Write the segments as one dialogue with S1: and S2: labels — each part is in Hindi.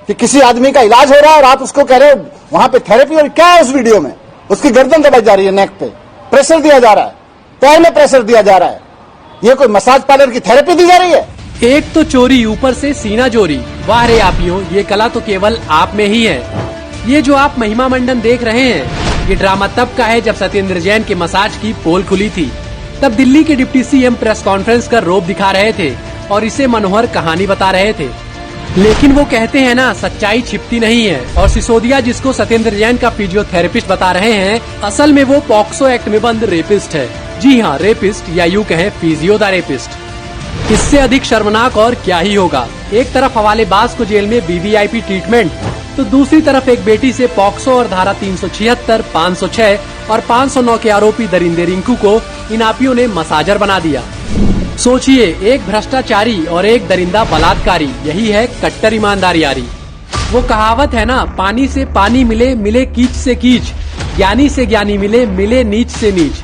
S1: कि किसी आदमी का इलाज हो रहा है और आप उसको कह रहे हो वहां पे थेरेपी, और क्या है उस वीडियो में? उसकी गर्दन दबाई जा रही है, नेक पे प्रेशर दिया जा रहा है, पैर में प्रेशर दिया जा रहा है। ये कोई मसाज पार्लर की थेरेपी दी जा रही है?
S2: एक तो चोरी, ऊपर से सीना चोरी। वाह रे आपियों, ये कला तो केवल आप में ही है। ये जो आप महिमा मंडन देख रहे हैं, ये ड्रामा तब का है जब सत्येंद्र जैन के मसाज की पोल खुली थी। तब दिल्ली के डिप्टी सीएम प्रेस कॉन्फ्रेंस कर रौब दिखा रहे थे और इसे मनोहर कहानी बता रहे थे। लेकिन वो कहते हैं ना, सच्चाई छिपती नहीं है। और सिसोदिया जिसको सत्येंद्र जैन का फिजियोथेरेपिस्ट बता रहे हैं, असल में वो पॉक्सो एक्ट में बंद रेपिस्ट है। जी हाँ, रेपिस्ट, या यूँ कहें फिजियोथेरेपिस्ट। इससे अधिक शर्मनाक और क्या ही होगा। एक तरफ हवालेबाज को जेल में वीवीआईपी ट्रीटमेंट, तो दूसरी तरफ एक बेटी से पॉक्सो और धारा 376, 506 और 509 के आरोपी दरिंदे रिंकू को इन आपियों ने मसाजर बना दिया। सोचिए, एक भ्रष्टाचारी और एक दरिंदा बलात्कारी, यही है कट्टर ईमानदार यारी। वो कहावत है ना, पानी से पानी मिले, मिले कीच से कीच, ज्ञानी से ज्ञानी मिले, मिले नीच से नीच।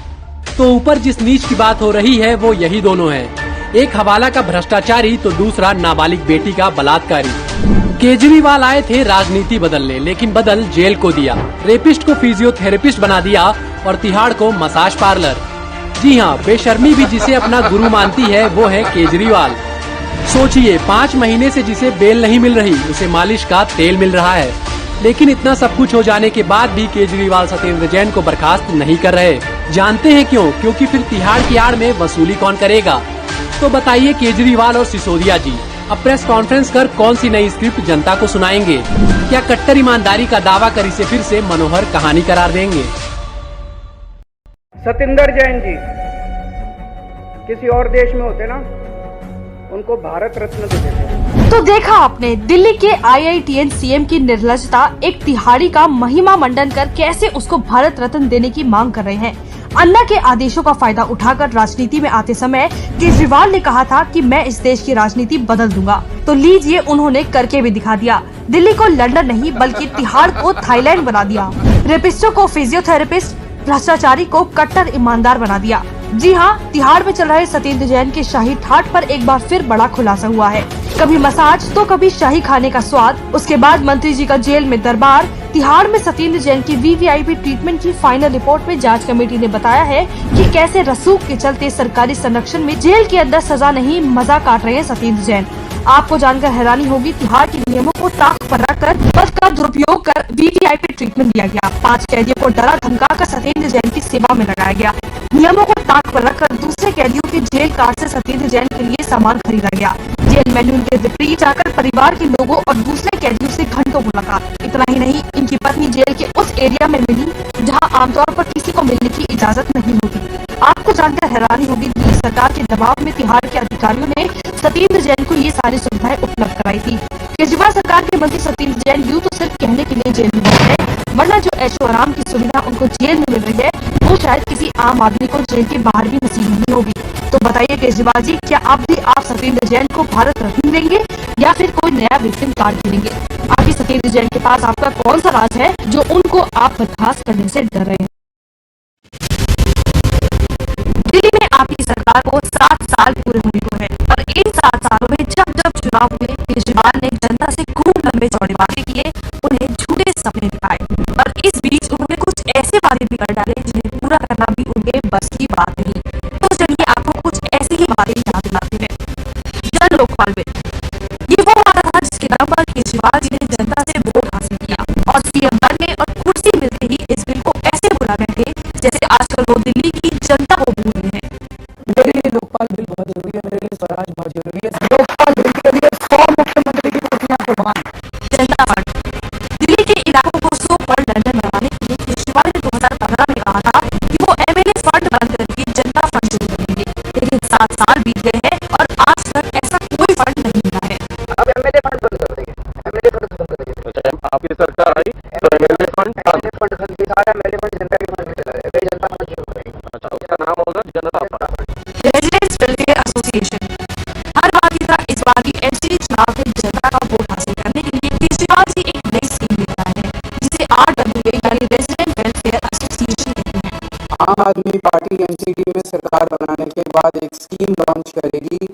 S2: तो ऊपर जिस नीच की बात हो रही है वो यही दोनों हैं। एक हवाला का भ्रष्टाचारी तो दूसरा नाबालिग बेटी का बलात्कारी। केजरीवाल आए थे राजनीति बदलने, लेकिन बदल जेल को दिया। रेपिस्ट को फिजियोथेरेपिस्ट बना दिया और तिहाड़ को मसाज पार्लर। जी हाँ, बेशर्मी भी जिसे अपना गुरु मानती है वो है केजरीवाल। सोचिए, 5 महीने से जिसे बेल नहीं मिल रही, उसे मालिश का तेल मिल रहा है। लेकिन इतना सब कुछ हो जाने के बाद भी केजरीवाल सत्येंद्र जैन को बर्खास्त नहीं कर रहे। जानते हैं क्यों? क्योंकि फिर तिहाड़ की आड़ में वसूली कौन करेगा? तो बताइए केजरीवाल और सिसोदिया जी, अब प्रेस कॉन्फ्रेंस कर कौन सी नई स्क्रिप्ट जनता को सुनाएंगे? क्या कट्टर ईमानदारी का दावा कर इसे फिर से मनोहर कहानी करार देंगे?
S3: सत्येंद्र जैन जी किसी और देश में होते ना, उनको भारत रत्न दे देते।
S4: तो देखा आपने दिल्ली के IITN सीएम की निर्लजता, एक तिहाड़ी का महिमा मंडन कर कैसे उसको भारत रत्न देने की मांग कर रहे हैं। अन्ना के आदेशों का फायदा उठाकर राजनीति में आते समय केजरीवाल ने कहा था कि मैं इस देश की राजनीति बदल दूंगा, तो लीजिए उन्होंने करके भी दिखा दिया। दिल्ली को लंदन नहीं बल्कि तिहाड़ को थाईलैंड बना दिया। रेपिस्टों को फिजियोथेरेपिस्ट, भ्रष्टाचारी को कट्टर ईमानदार बना दिया। जी हाँ, तिहाड़ में चल रहे सत्येंद्र जैन के शाही ठाठ पर एक बार फिर बड़ा खुलासा हुआ है। कभी मसाज तो कभी शाही खाने का स्वाद। उसके बाद मंत्री जी का जेल में दरबार। तिहाड़ में सत्येंद्र जैन की वीवीआईपी ट्रीटमेंट की फाइनल रिपोर्ट में जांच कमेटी ने बताया है कि कैसे रसूख के चलते सरकारी संरक्षण में जेल के अंदर सजा नहीं मजा काट रहे हैं सत्येंद्र जैन। आपको जानकर हैरानी होगी, तिहाड़ के नियमों को ताक पर रखकर पद का दुरुपयोग कर वीवीआईपी ट्रीटमेंट दिया गया। 5 कैदियों को डरा धमका कर सत्येंद्र जैन की सेवा में लगाया गया। नियमों को ताक पर रखकर दूसरे कैदियों के जेल कार्ड से सत्येंद्र जैन के लिए सामान खरीदा गया। जेल मेन्यू के विपरीत जाकर परिवार के लोगों और दूसरे कैदियों से घंटों मुलाकात। इतना ही नहीं, इनकी पत्नी जेल के उस एरिया में मिली जहां आमतौर पर किसी को मिलने की इजाजत नहीं होती। आपको जानकर हैरानी होगी, दिल्ली सरकार के दबाव में तिहाड़ के अधिकारियों ने सत्येंद्र जैन को ये सारी सुविधाएं उपलब्ध कराई थी। केजरीवाल सरकार के मंत्री सत्येंद्र जैन यूँ तो सिर्फ कहने के लिए जेल में है, वरना जो ऐशो आराम की सुविधा उनको जेल में मिल रही है वो शायद किसी आम आदमी को जेल के बाहर भी नसीब नहीं होगी। तो बताइए केजरीवाल जी, क्या आप सत्येंद्र जैन को भारत रत्न देंगे या फिर कोई नया विक्टिम कार्ड देंगे? आखिर सत्येंद्र जैन के पास आपका कौन सा राज है जो उनको आप बर्खास्त करने से डर रहे हैं? दिल्ली में आपकी सरकार को 7 साल पूरे होने को है और इन 7 सालों में जब जब चुनाव हुए, केजरीवाल ने जनता से खूब लंबे चौड़े वादे किए, उन्हें झूठे सपने दिखाए और इस बीच उन्होंने कुछ ऐसे वादे भी कर डाले जिन्हें पूरा करना भी उनके बस की बात नहीं। तो चलिए आपको कुछ ऐसे ही वादे याद दिलाते हैं। जन लोकपाल बिल, ये वो वादा था जिसके दम पर केजरीवाल जी ने जनता से वोट हासिल किया और सीएम बनने और कुर्सी मिलते ही इस बिल को ऐसे बुला बैठे जैसे आजकल वो दिल्ली की जनता को भूल रहे हैं।
S5: मेरे लिए लोकपाल बिल बहुत जरूरी है, मेरे लिए स्वराज बहुत जरूरी है। लोकपाल बिल के लिए 100 मुख्यमंत्री की कुर्सियां कुर्बान।
S4: जनता फंड, दिल्ली के इलाकों को 100 फंड लंदन बनाने के लिए केजरीवाल ने 2015 में कहा था कि वो MLA फंड बंद करके जनता फंड शुरू करेंगे, लेकिन 7 साल बीत गए हैं और आज तक ऐसा कोई फंड नहीं मिला है।
S3: अब MLA फंड बंद कर देंगे, MLA फंड खत्म कर देंगे।
S6: अच्छा, आपकी सरकार आई तो MLA फंड
S3: खत्म, सारा MLA फंड जनता के फंड में चला जाएगा, जनता फंड शुरू करेंगे।
S6: अच्छा, उसका नाम होगा जनता फंड।
S4: रेजिडेंट्स वेलफेयर एसोसिएशन, हर बार की तरह इस बार भी MCD चुनाव में जनता का वोट हासिल करने के लिए केजरीवाल जी एक नई स्कीम लेकर आए हैं जिसे RWA यानी रेजिडेंट वेलफेयर एसोसिएशन कहते हैं।
S5: आम आदमी पार्टी MCD में सरकार बनाने के बाद एक स्कीम लॉन्च करेगी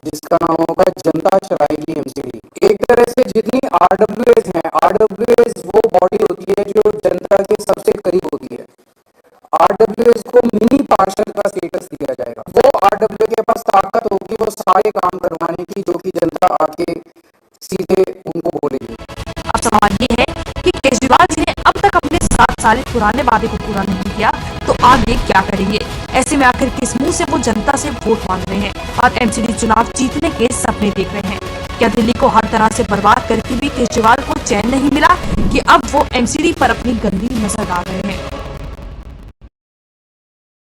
S5: जिसका नाम होगा जनता चलाएगी MCD। एक तरह से जितनी आरडब्ल्यूएस हैं, आरडब्ल्यूएस वो बॉडी होती है जो जनता के सबसे करीब होती है। आरडब्ल्यूएस को मिनी पार्षद का स्टेटस दिया जाएगा। वो आरडब्ल्यू के पास ताकत होगी वो सारे काम करवाने की जो कि जनता आके सीधे उनको बोलेगी।
S4: अब सवाल ये है कि केजरीवाल जी ने अब तक अपने 7 साल पुराने वादे को पूरा नहीं किया तो आगे क्या करेंगे? ऐसे में आखिर किस मुंह से वो जनता से वोट मांग रहे हैं और एमसीडी चुनाव जीतने के सपने देख रहे हैं? क्या दिल्ली को हर तरह से बर्बाद करके भी केजरीवाल को चैन नहीं मिला कि अब वो एमसीडी पर अपनी गंदी नजर डाल रहे हैं?